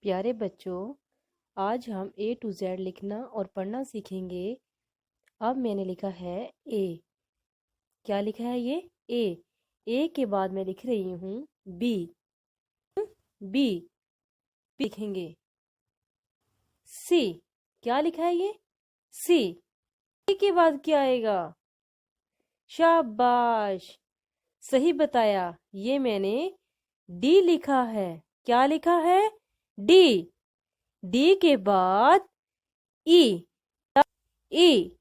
प्यारे बच्चों, आज हम ए टू जेड लिखना और पढ़ना सीखेंगे। अब मैंने लिखा है ए। क्या लिखा है ये? ए के बाद मैं लिख रही हूँ बी। बी लिखेंगे। सी। क्या लिखा है ये? सी के बाद क्या आएगा? शाबाश, सही बताया। ये मैंने डी लिखा है। क्या लिखा है? डी। डी के बाद ई। ई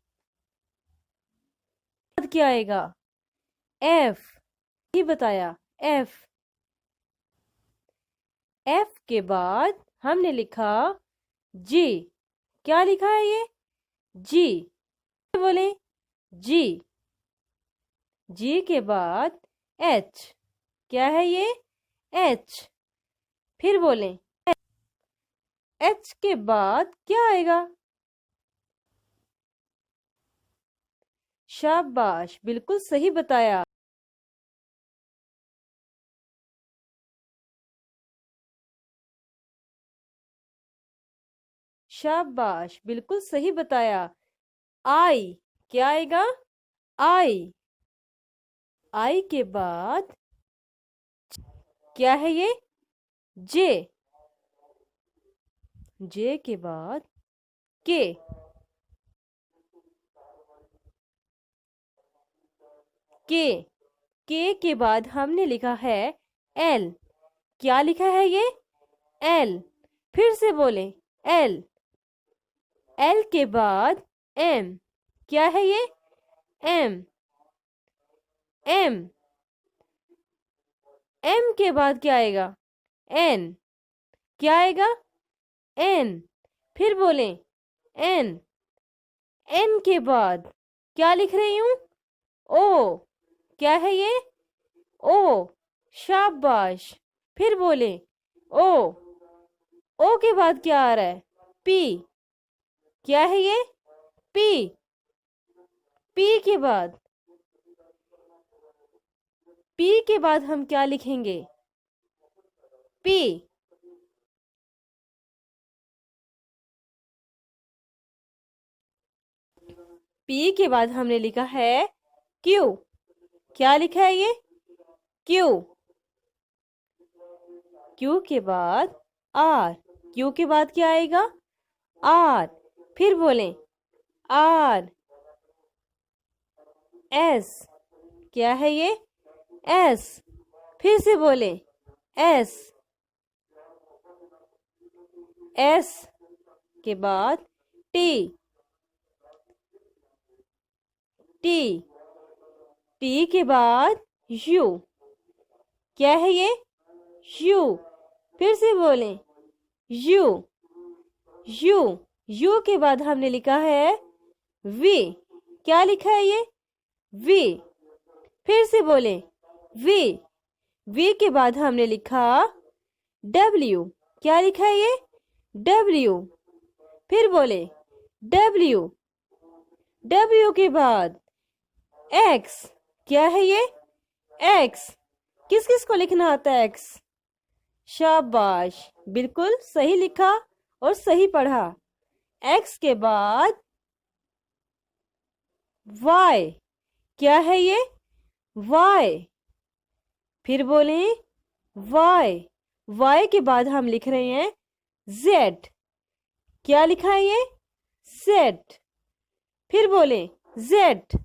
क्या आएगा? एफ। ही बताया, एफ। एफ के बाद हमने लिखा जी। क्या लिखा है ये? जी। बोले जी। जी के बाद एच। क्या है ये? एच। फिर बोले एच के बाद क्या आएगा? शाबाश, बिल्कुल सही बताया। शाबाश, बिल्कुल सही बताया। आई। क्या आएगा? आई। आई के बाद क्या है ये? जे। जे के बाद के। के बाद हमने लिखा है एल। क्या लिखा है ये? एल। फिर से बोले एल। एल के बाद एम। क्या है ये? एम। एम। एम के बाद क्या आएगा? एन। क्या आएगा? एन। फिर बोले एन। एन के बाद क्या लिख रही हूं? ओ। क्या है ये? ओ। शाबाश। फिर बोले ओ। ओ के बाद क्या आ रहा है? पी। क्या है ये? पी। पी के बाद हम क्या लिखेंगे? पी। पी के बाद हमने लिखा है क्यू। क्या लिखा है ये? क्यू। क्यू के बाद आर। क्यू के बाद क्या आएगा? आर। फिर बोले आर। एस। क्या है ये? एस। फिर से बोले एस। एस के बाद टी। टी। टी के बाद यू। क्या है ये? यू। फिर से बोले यू। यू। यू के बाद हमने लिखा है वी। क्या लिखा है ये? वी। फिर से बोले वी। वी के बाद हमने लिखा डब्ल्यू। क्या लिखा है ये? डब्ल्यू। फिर बोले डब्ल्यू। डब्ल्यू के बाद एक्स। क्या है ये? एक्स। किस किस को लिखना आता है एक्स? शाबाश, बिल्कुल सही लिखा और सही पढ़ा। एक्स के बाद वाई। क्या है ये? वाई। फिर बोले वाई। वाई के बाद हम लिख रहे हैं जेड। क्या लिखा है ये? जेड। फिर बोले जेड।